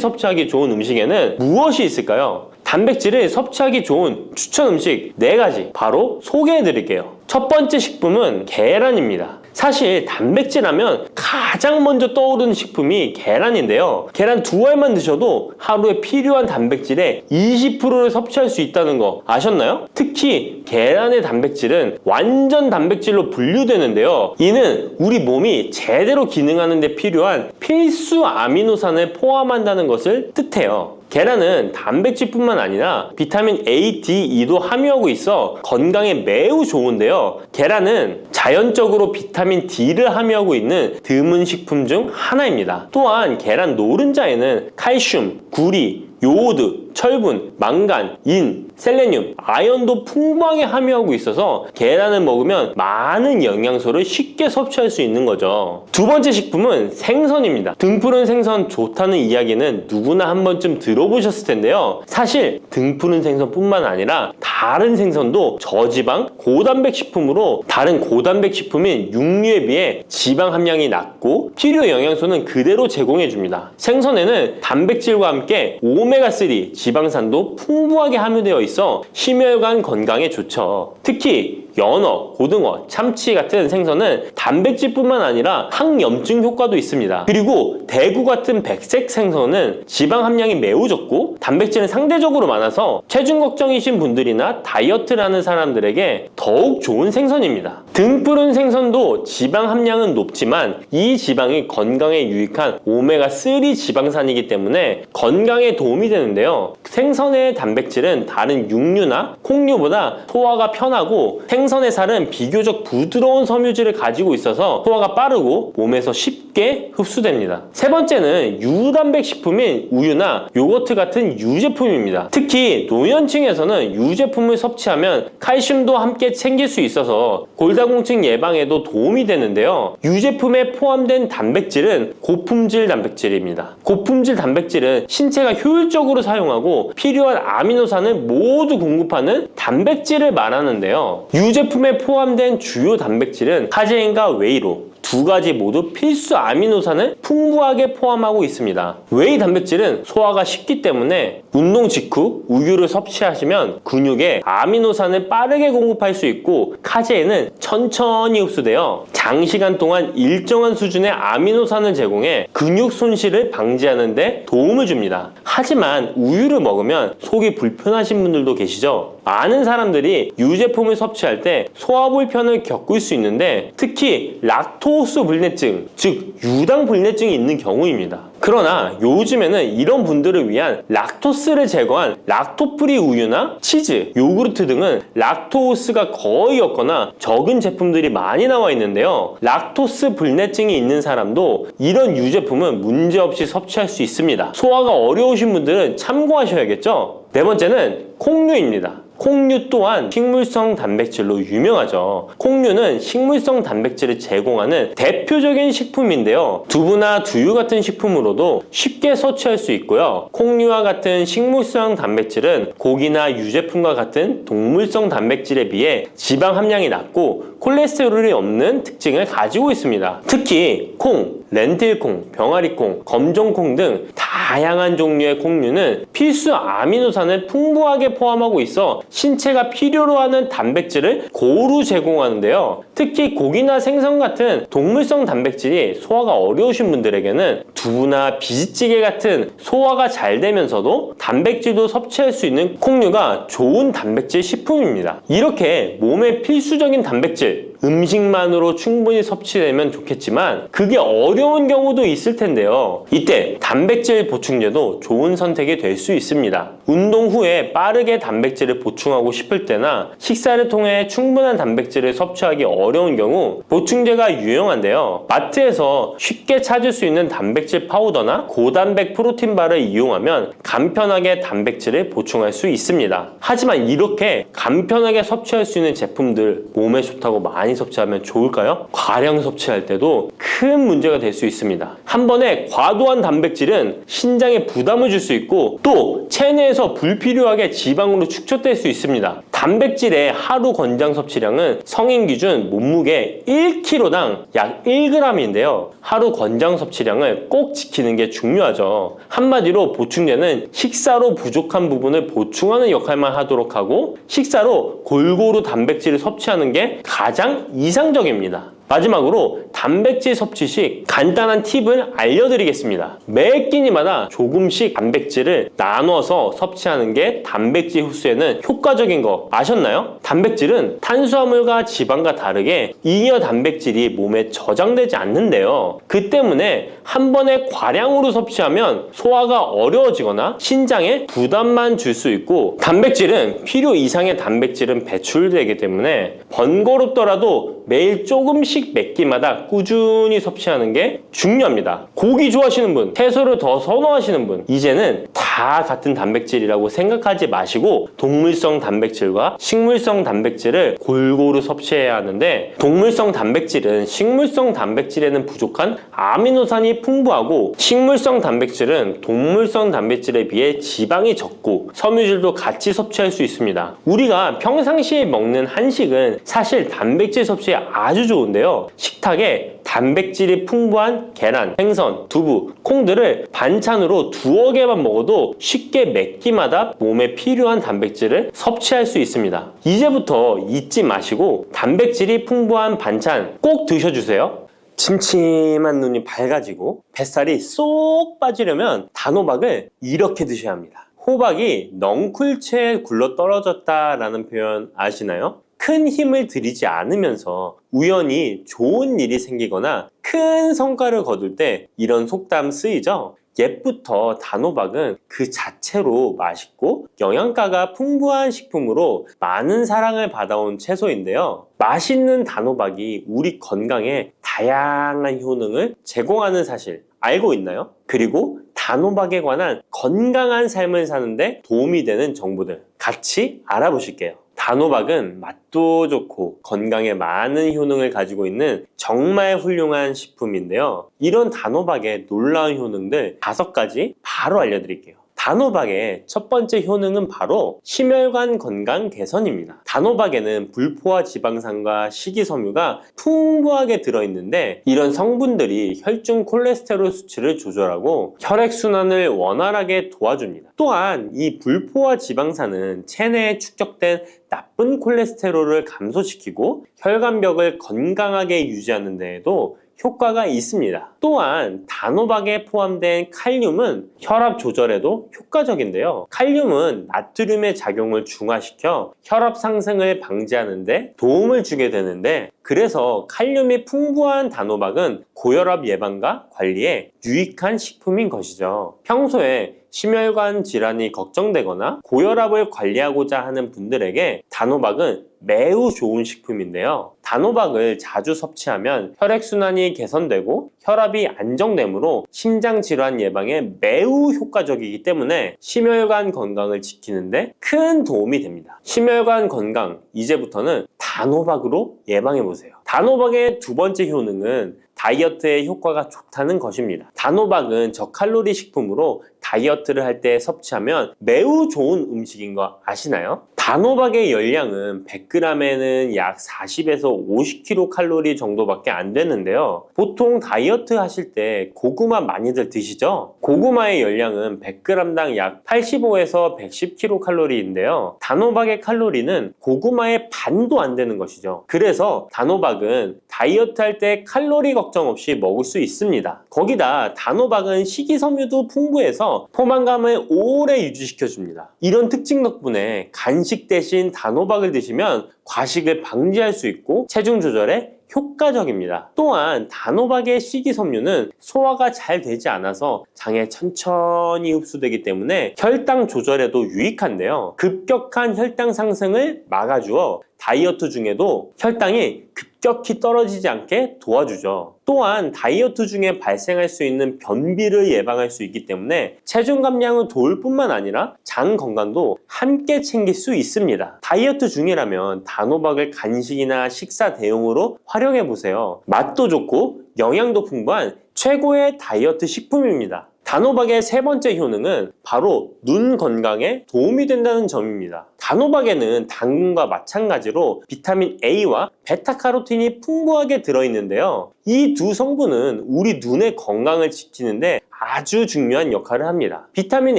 섭취하기 좋은 음식에는 무엇이 있을까요? 단백질을 섭취하기 좋은 추천 음식 4가지 바로 소개해 드릴게요. 첫 번째 식품은 계란입니다. 사실 단백질 하면 가장 먼저 떠오르는 식품이 계란인데요. 계란 2알만 드셔도 하루에 필요한 단백질의 20%를 섭취할 수 있다는 거 아셨나요? 특히 계란의 단백질은 완전 단백질로 분류되는데요. 이는 우리 몸이 제대로 기능하는 데 필요한 필수 아미노산을 포함한다는 것을 뜻해요. 계란은 단백질뿐만 아니라 비타민 A, D, E도 함유하고 있어 건강에 매우 좋은데요. 계란은 자연적으로 비타민 D를 함유하고 있는 드문 식품 중 하나입니다. 또한 계란 노른자에는 칼슘, 구리, 요오드, 철분, 망간, 인, 셀레늄, 아연도 풍부하게 함유하고 있어서 계란을 먹으면 많은 영양소를 쉽게 섭취할 수 있는 거죠. 두 번째 식품은 생선입니다. 등푸른 생선 좋다는 이야기는 누구나 한 번쯤 들어보셨을 텐데요. 사실 등푸른 생선뿐만 아니라 다른 생선도 저지방, 고단백 식품으로 다른 고단백 식품인 육류에 비해 지방 함량이 낮고 필요 영양소는 그대로 제공해 줍니다. 생선에는 단백질과 함께 오메가3 지방산도 풍부하게 함유되어 있어 심혈관 건강에 좋죠. 특히 연어, 고등어, 참치 같은 생선은 단백질뿐만 아니라 항염증 효과도 있습니다. 그리고 대구 같은 백색 생선은 지방 함량이 매우 적고 단백질은 상대적으로 많아서 체중 걱정이신 분들이나 다이어트를 하는 사람들에게 더욱 좋은 생선입니다. 등푸른 생선도 지방 함량은 높지만 이 지방이 건강에 유익한 오메가3 지방산이기 때문에 건강에 도움이 되는데요. 생선의 단백질은 다른 육류나 콩류보다 소화가 편하고 생선의 살은 비교적 부드러운 섬유질을 가지고 있어서 소화가 빠르고 몸에서 쉽게 흡수됩니다. 세 번째는 유단백 식품인 우유나 요거트 같은 유제품입니다. 특히 노년층에서는 유제품을 섭취하면 칼슘도 함께 챙길 수 있어서 골다공증 예방에도 도움이 되는데요. 유제품에 포함된 단백질은 고품질 단백질입니다. 고품질 단백질은 신체가 효율적으로 사용하고 필요한 아미노산을 모두 공급하는 단백질을 말하는데요. 유제품에 포함된 주요 단백질은 카제인과 웨이로 2가지 모두 필수 아미노산을 풍부하게 포함하고 있습니다. 웨이 단백질은 소화가 쉽기 때문에 운동 직후 우유를 섭취하시면 근육에 아미노산을 빠르게 공급할 수 있고 카제인은 천천히 흡수되어 장시간 동안 일정한 수준의 아미노산을 제공해 근육 손실을 방지하는 데 도움을 줍니다. 하지만 우유를 먹으면 속이 불편하신 분들도 계시죠? 많은 사람들이 유제품을 섭취할 때 소화 불편을 겪을 수 있는데 특히 락토스 불내증, 즉 유당 불내증이 있는 경우입니다. 그러나 요즘에는 이런 분들을 위한 락토스를 제거한 락토프리 우유나 치즈, 요구르트 등은 락토스가 거의 없거나 적은 제품들이 많이 나와 있는데요. 락토스 불내증이 있는 사람도 이런 유제품은 문제없이 섭취할 수 있습니다. 소화가 어려우신 분들은 참고하셔야겠죠? 네 번째는 콩류입니다. 콩류 또한 식물성 단백질로 유명하죠. 콩류는 식물성 단백질을 제공하는 대표적인 식품인데요. 두부나 두유 같은 식품으로도 쉽게 섭취할 수 있고요. 콩류와 같은 식물성 단백질은 고기나 유제품과 같은 동물성 단백질에 비해 지방 함량이 낮고 콜레스테롤이 없는 특징을 가지고 있습니다. 특히 콩, 렌틸콩, 병아리콩, 검정콩 등 다양한 종류의 콩류는 필수 아미노산을 풍부하게 포함하고 있어 신체가 필요로 하는 단백질을 고루 제공하는데요. 특히 고기나 생선 같은 동물성 단백질이 소화가 어려우신 분들에게는 두부나 비지찌개 같은 소화가 잘 되면서도 단백질도 섭취할 수 있는 콩류가 좋은 단백질 식품입니다. 이렇게 몸에 필수적인 단백질, 음식만으로 충분히 섭취되면 좋겠지만 그게 어려운 경우도 있을 텐데요. 이때 단백질 보충제도 좋은 선택이 될 수 있습니다. 운동 후에 빠르게 단백질을 보충하고 싶을 때나 식사를 통해 충분한 단백질을 섭취하기 어려운 경우 보충제가 유용한데요. 마트에서 쉽게 찾을 수 있는 단백질 파우더나 고단백 프로틴바를 이용하면 간편하게 단백질을 보충할 수 있습니다. 하지만 이렇게 간편하게 섭취할 수 있는 제품들 몸에 좋다고 많이 섭취하면 좋을까요? 과량 섭취할 때도 큰 문제가 될 수 있습니다. 한 번에 과도한 단백질은 신장에 부담을 줄 수 있고 또 체내에서 불필요하게 지방으로 축적될 수 있습니다. 단백질의 하루 권장 섭취량은 성인 기준 몸무게 1kg당 약 1g인데요. 하루 권장 섭취량을 꼭 지키는 게 중요하죠. 한마디로 보충제는 식사로 부족한 부분을 보충하는 역할만 하도록 하고 식사로 골고루 단백질을 섭취하는 게 가장 이상적입니다. 마지막으로 단백질 섭취 시 간단한 팁을 알려드리겠습니다. 매 끼니마다 조금씩 단백질을 나눠서 섭취하는 게 단백질 흡수에는 효과적인 거 아셨나요? 단백질은 탄수화물과 지방과 다르게 잉여 단백질이 몸에 저장되지 않는데요. 그 때문에 한 번에 과량으로 섭취하면 소화가 어려워지거나 신장에 부담만 줄 수 있고 단백질은 필요 이상의 단백질은 배출되기 때문에 번거롭더라도 매일 조금씩 몇 끼마다 꾸준히 섭취하는 게 중요합니다. 고기 좋아하시는 분, 채소를 더 선호하시는 분, 이제는 다 같은 단백질이라고 생각하지 마시고 동물성 단백질과 식물성 단백질을 골고루 섭취해야 하는데 동물성 단백질은 식물성 단백질에는 부족한 아미노산이 풍부하고 식물성 단백질은 동물성 단백질에 비해 지방이 적고 섬유질도 같이 섭취할 수 있습니다. 우리가 평상시에 먹는 한식은 사실 단백질 섭취에 아주 좋은데요. 식탁에 단백질이 풍부한 계란, 생선, 두부, 콩들을 반찬으로 두어 개만 먹어도 쉽게 몇 끼마다 몸에 필요한 단백질을 섭취할 수 있습니다. 이제부터 잊지 마시고 단백질이 풍부한 반찬 꼭 드셔주세요. 침침한 눈이 밝아지고 뱃살이 쏙 빠지려면 단호박을 이렇게 드셔야 합니다. 호박이 넝쿨채에 굴러 떨어졌다라는 표현 아시나요? 큰 힘을 들이지 않으면서 우연히 좋은 일이 생기거나 큰 성과를 거둘 때 이런 속담 쓰이죠? 옛부터 단호박은 그 자체로 맛있고 영양가가 풍부한 식품으로 많은 사랑을 받아온 채소인데요. 맛있는 단호박이 우리 건강에 다양한 효능을 제공하는 사실 알고 있나요? 그리고 단호박에 관한 건강한 삶을 사는데 도움이 되는 정보들 같이 알아보실게요. 단호박은 맛도 좋고 건강에 많은 효능을 가지고 있는 정말 훌륭한 식품인데요. 이런 단호박의 놀라운 효능들 5가지 바로 알려드릴게요. 단호박의 첫 번째 효능은 바로 심혈관 건강 개선입니다. 단호박에는 불포화 지방산과 식이섬유가 풍부하게 들어있는데 이런 성분들이 혈중 콜레스테롤 수치를 조절하고 혈액순환을 원활하게 도와줍니다. 또한 이 불포화 지방산은 체내에 축적된 나쁜 콜레스테롤을 감소시키고 혈관벽을 건강하게 유지하는 데에도 효과가 있습니다. 또한 단호박에 포함된 칼륨은 혈압 조절에도 효과적인데요. 칼륨은 나트륨의 작용을 중화시켜 혈압 상승을 방지하는 데 도움을 주게 되는데 그래서 칼륨이 풍부한 단호박은 고혈압 예방과 관리에 유익한 식품인 것이죠. 평소에 심혈관 질환이 걱정되거나 고혈압을 관리하고자 하는 분들에게 단호박은 매우 좋은 식품인데요. 단호박을 자주 섭취하면 혈액순환이 개선되고 혈압이 안정되므로 심장질환 예방에 매우 효과적이기 때문에 심혈관 건강을 지키는데 큰 도움이 됩니다. 심혈관 건강, 이제부터는 단호박으로 예방해보세요. 단호박의 두 번째 효능은 다이어트에 효과가 좋다는 것입니다. 단호박은 저칼로리 식품으로 다이어트를 할 때 섭취하면 매우 좋은 음식인 거 아시나요? 단호박의 열량은 100g에는 약 40에서 50kcal 정도밖에 안 되는데요. 보통 다이어트 하실 때 고구마 많이들 드시죠? 고구마의 열량은 100g당 약 85에서 110kcal인데요. 단호박의 칼로리는 고구마의 반도 안 되는 것이죠. 그래서 단호박은 다이어트 할 때 칼로리 걱정 없이 먹을 수 있습니다. 거기다 단호박은 식이섬유도 풍부해서 포만감을 오래 유지시켜줍니다. 이런 특징 덕분에 간식 대신 단호박을 드시면 과식을 방지할 수 있고 체중 조절에 효과적입니다. 또한 단호박의 식이섬유는 소화가 잘 되지 않아서 장에 천천히 흡수되기 때문에 혈당 조절에도 유익한데요. 급격한 혈당 상승을 막아주어 다이어트 중에도 혈당이 급격히 떨어지지 않게 도와주죠. 또한 다이어트 중에 발생할 수 있는 변비를 예방할 수 있기 때문에 체중 감량을 도울 뿐만 아니라 장 건강도 함께 챙길 수 있습니다. 다이어트 중이라면 단호박을 간식이나 식사 대용으로 활용해 보세요. 맛도 좋고 영양도 풍부한 최고의 다이어트 식품입니다. 단호박의 세 번째 효능은 바로 눈 건강에 도움이 된다는 점입니다. 단호박에는 당근과 마찬가지로 비타민 A와 베타카로틴이 풍부하게 들어있는데요. 이 두 성분은 우리 눈의 건강을 지키는데 아주 중요한 역할을 합니다. 비타민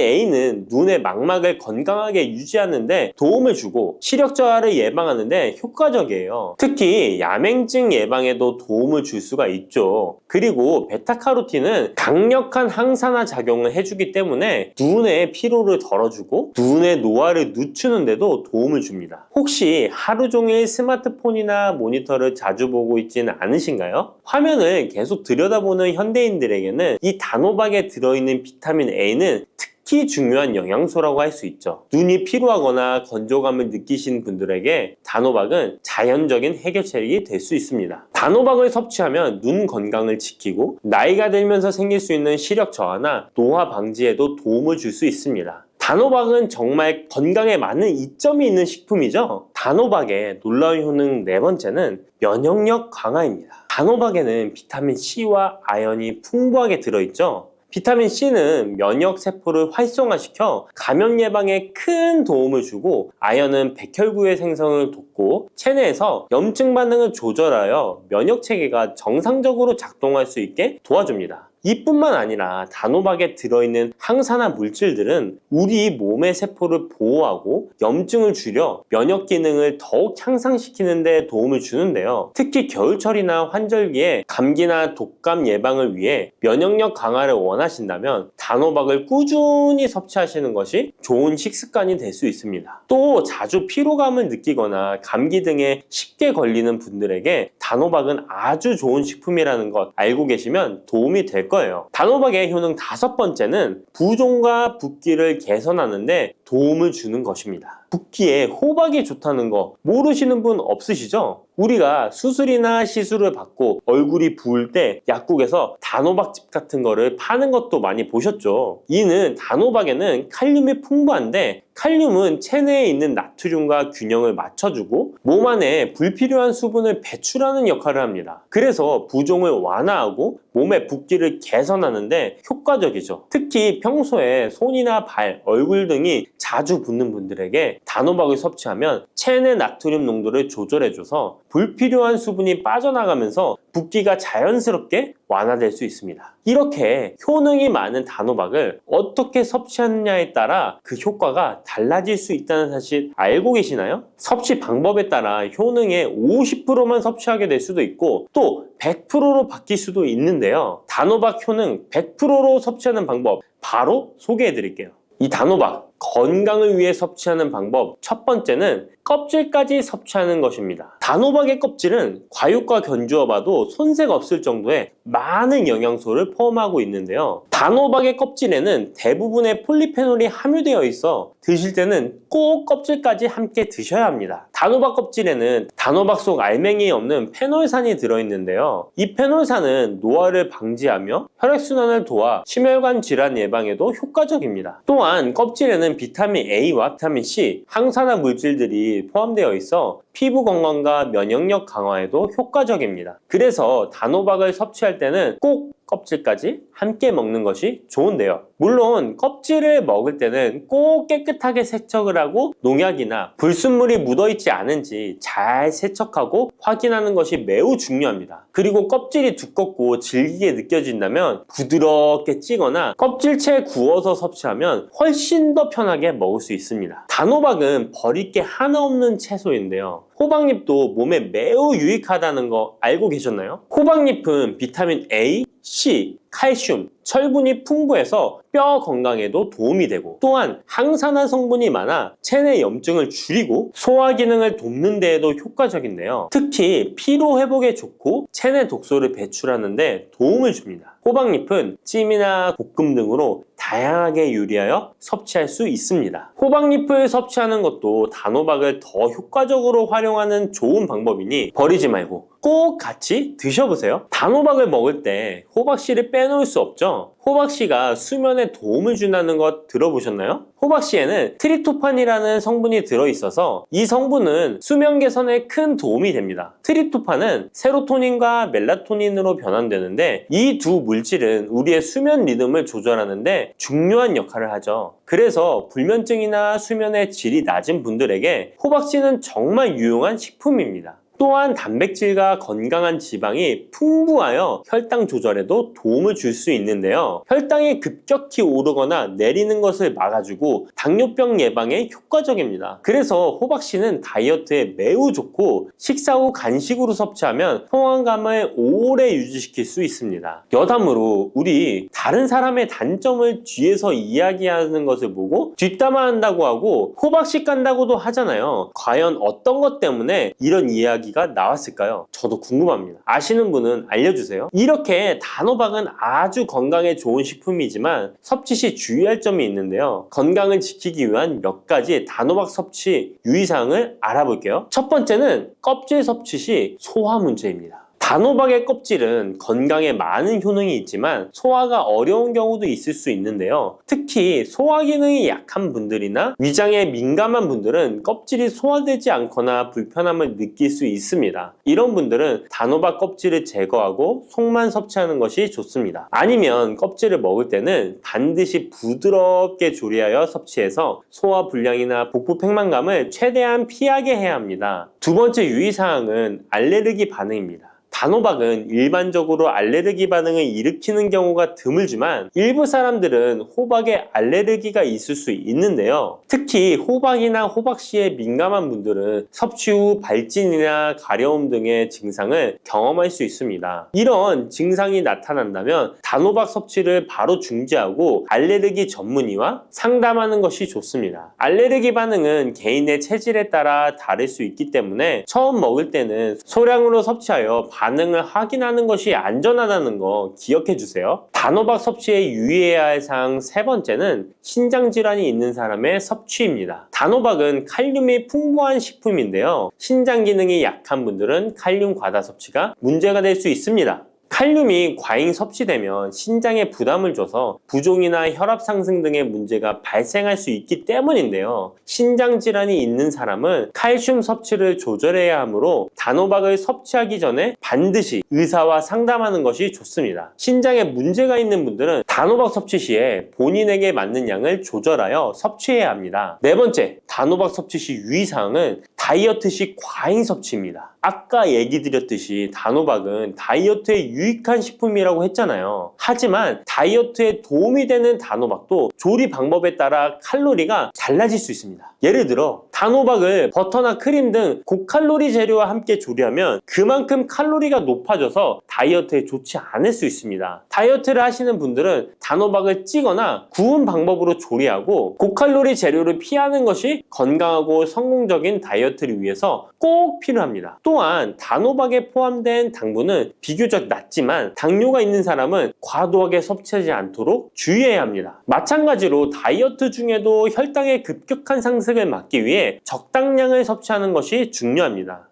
A는 눈의 망막을 건강하게 유지하는데 도움을 주고 시력 저하를 예방하는 데 효과적이에요. 특히 야맹증 예방에도 도움을 줄 수가 있죠. 그리고 베타카로틴은 강력한 항산화 작용을 해주기 때문에 눈의 피로를 덜어주고 눈의 노화를 늦추는 데도 도움을 줍니다. 혹시 하루 종일 스마트폰이나 모니터를 자주 보고 있지는 않으신가요? 화면을 계속 들여다보는 현대인들에게는 이 단호박에 들어있는 비타민 A는 특히 중요한 영양소라고 할 수 있죠. 눈이 피로하거나 건조감을 느끼신 분들에게 단호박은 자연적인 해결책이 될 수 있습니다. 단호박을 섭취하면 눈 건강을 지키고 나이가 들면서 생길 수 있는 시력 저하나 노화 방지에도 도움을 줄 수 있습니다. 단호박은 정말 건강에 많은 이점이 있는 식품이죠. 단호박의 놀라운 효능 네 번째는 면역력 강화입니다. 단호박에는 비타민 C와 아연이 풍부하게 들어있죠. 비타민 C는 면역 세포를 활성화시켜 감염 예방에 큰 도움을 주고 아연은 백혈구의 생성을 돕고 체내에서 염증 반응을 조절하여 면역 체계가 정상적으로 작동할 수 있게 도와줍니다. 이뿐만 아니라 단호박에 들어있는 항산화 물질들은 우리 몸의 세포를 보호하고 염증을 줄여 면역 기능을 더욱 향상시키는 데 도움을 주는데요. 특히 겨울철이나 환절기에 감기나 독감 예방을 위해 면역력 강화를 원하신다면 단호박을 꾸준히 섭취하시는 것이 좋은 식습관이 될 수 있습니다. 또 자주 피로감을 느끼거나 감기 등에 쉽게 걸리는 분들에게 단호박은 아주 좋은 식품이라는 것 알고 계시면 도움이 될 거예요. 단호박의 효능 다섯 번째는 부종과 붓기를 개선하는데 도움을 주는 것입니다. 붓기에 호박이 좋다는 거 모르시는 분 없으시죠? 우리가 수술이나 시술을 받고 얼굴이 부을 때 약국에서 단호박즙 같은 거를 파는 것도 많이 보셨죠? 이는 단호박에는 칼륨이 풍부한데 칼륨은 체내에 있는 나트륨과 균형을 맞춰주고 몸 안에 불필요한 수분을 배출하는 역할을 합니다. 그래서 부종을 완화하고 몸의 붓기를 개선하는데 효과적이죠. 특히 평소에 손이나 발, 얼굴 등이 자주 붓는 분들에게 단호박을 섭취하면 체내 나트륨 농도를 조절해줘서 불필요한 수분이 빠져나가면서 붓기가 자연스럽게 완화될 수 있습니다. 이렇게 효능이 많은 단호박을 어떻게 섭취하느냐에 따라 그 효과가 달라질 수 있다는 사실 알고 계시나요? 섭취 방법에 따라 효능의 50%만 섭취하게 될 수도 있고 또 100%로 바뀔 수도 있는데요. 단호박 효능 100%로 섭취하는 방법 바로 소개해 드릴게요. 이 단호박 건강을 위해 섭취하는 방법 첫 번째는 껍질까지 섭취하는 것입니다. 단호박의 껍질은 과육과 견주어 봐도 손색 없을 정도의 많은 영양소를 포함하고 있는데요. 단호박의 껍질에는 대부분의 폴리페놀이 함유되어 있어 드실 때는 꼭 껍질까지 함께 드셔야 합니다. 단호박 껍질에는 단호박 속 알맹이에 없는 페놀산이 들어있는데요. 이 페놀산은 노화를 방지하며 혈액순환을 도와 심혈관 질환 예방에도 효과적입니다. 또한 껍질에는 비타민 A와 비타민 C, 항산화 물질들이 포함되어 있어 피부 건강과 면역력 강화에도 효과적입니다. 그래서 단호박을 섭취할 때는 꼭 껍질까지 함께 먹는 것이 좋은데요. 물론 껍질을 먹을 때는 꼭 깨끗하게 세척을 하고 농약이나 불순물이 묻어있지 않은지 잘 세척하고 확인하는 것이 매우 중요합니다. 그리고 껍질이 두껍고 질기게 느껴진다면 부드럽게 찌거나 껍질째 구워서 섭취하면 훨씬 더 편하게 먹을 수 있습니다. 단호박은 버릴 게 하나 없는 채소인데요. 호박잎도 몸에 매우 유익하다는 거 알고 계셨나요? 호박잎은 비타민 A, C, 칼슘, 철분이 풍부해서 뼈 건강에도 도움이 되고 또한 항산화 성분이 많아 체내 염증을 줄이고 소화 기능을 돕는 데에도 효과적인데요. 특히 피로 회복에 좋고 체내 독소를 배출하는 데 도움을 줍니다. 호박잎은 찜이나 볶음 등으로 다양하게 요리하여 섭취할 수 있습니다. 호박잎을 섭취하는 것도 단호박을 더 효과적으로 활용하는 좋은 방법이니 버리지 말고 꼭 같이 드셔보세요. 단호박을 먹을 때 호박씨를 빼놓을 수 없죠. 호박씨가 수면에 도움을 준다는 것 들어보셨나요? 호박씨에는 트립토판이라는 성분이 들어있어서 이 성분은 수면 개선에 큰 도움이 됩니다. 트립토판은 세로토닌과 멜라토닌으로 변환되는데 이 두 물질은 우리의 수면 리듬을 조절하는데 중요한 역할을 하죠. 그래서 불면증이나 수면의 질이 낮은 분들에게 호박씨는 정말 유용한 식품입니다. 또한 단백질과 건강한 지방이 풍부하여 혈당 조절에도 도움을 줄 수 있는데요. 혈당이 급격히 오르거나 내리는 것을 막아주고 당뇨병 예방에 효과적입니다. 그래서 호박씨는 다이어트에 매우 좋고 식사 후 간식으로 섭취하면 포만감을 오래 유지시킬 수 있습니다. 여담으로 우리 다른 사람의 단점을 뒤에서 이야기하는 것을 보고 뒷담화한다고 하고 호박씨 깐다고도 하잖아요. 과연 어떤 것 때문에 이런 이야기가 나왔을까요? 저도 궁금합니다. 아시는 분은 알려주세요. 이렇게 단호박은 아주 건강에 좋은 식품이지만 섭취 시 주의할 점이 있는데요. 건강을 지키기 위한 몇 가지 단호박 섭취 유의사항을 알아볼게요. 첫 번째는 껍질 섭취 시 소화 문제입니다. 단호박의 껍질은 건강에 많은 효능이 있지만 소화가 어려운 경우도 있을 수 있는데요. 특히 소화 기능이 약한 분들이나 위장에 민감한 분들은 껍질이 소화되지 않거나 불편함을 느낄 수 있습니다. 이런 분들은 단호박 껍질을 제거하고 속만 섭취하는 것이 좋습니다. 아니면 껍질을 먹을 때는 반드시 부드럽게 조리하여 섭취해서 소화 불량이나 복부 팽만감을 최대한 피하게 해야 합니다. 두 번째 유의사항은 알레르기 반응입니다. 단호박은 일반적으로 알레르기 반응을 일으키는 경우가 드물지만 일부 사람들은 호박에 알레르기가 있을 수 있는데요. 특히 호박이나 호박씨에 민감한 분들은 섭취 후 발진이나 가려움 등의 증상을 경험할 수 있습니다. 이런 증상이 나타난다면 단호박 섭취를 바로 중지하고 알레르기 전문의와 상담하는 것이 좋습니다. 알레르기 반응은 개인의 체질에 따라 다를 수 있기 때문에 처음 먹을 때는 소량으로 섭취하여 반응을 확인하는 것이 안전하다는 거 기억해 주세요. 단호박 섭취에 유의해야 할 사항 세 번째는 신장 질환이 있는 사람의 섭취입니다. 단호박은 칼륨이 풍부한 식품인데요. 신장 기능이 약한 분들은 칼륨 과다 섭취가 문제가 될 수 있습니다. 칼륨이 과잉 섭취되면 신장에 부담을 줘서 부종이나 혈압 상승 등의 문제가 발생할 수 있기 때문인데요. 신장 질환이 있는 사람은 칼슘 섭취를 조절해야 하므로 단호박을 섭취하기 전에 반드시 의사와 상담하는 것이 좋습니다. 신장에 문제가 있는 분들은 단호박 섭취 시에 본인에게 맞는 양을 조절하여 섭취해야 합니다. 네 번째, 단호박 섭취 시 유의사항은 다이어트 시 과잉 섭취입니다. 아까 얘기 드렸듯이 단호박은 다이어트에 유익한 식품이라고 했잖아요. 하지만 다이어트에 도움이 되는 단호박도 조리 방법에 따라 칼로리가 달라질 수 있습니다. 예를 들어 단호박을 버터나 크림 등 고칼로리 재료와 함께 조리하면 그만큼 칼로리가 높아져서 다이어트에 좋지 않을 수 있습니다. 다이어트를 하시는 분들은 단호박을 찌거나 구운 방법으로 조리하고 고칼로리 재료를 피하는 것이 건강하고 성공적인 다이어트를 위해서 꼭 필요합니다. 또한 단호박에 포함된 당분은 비교적 낮지만 당뇨가 있는 사람은 과도하게 섭취하지 않도록 주의해야 합니다. 마찬가지로 다이어트 중에도 혈당의 급격한 상승을 막기 위해 적당량을 섭취하는 것이 중요합니다.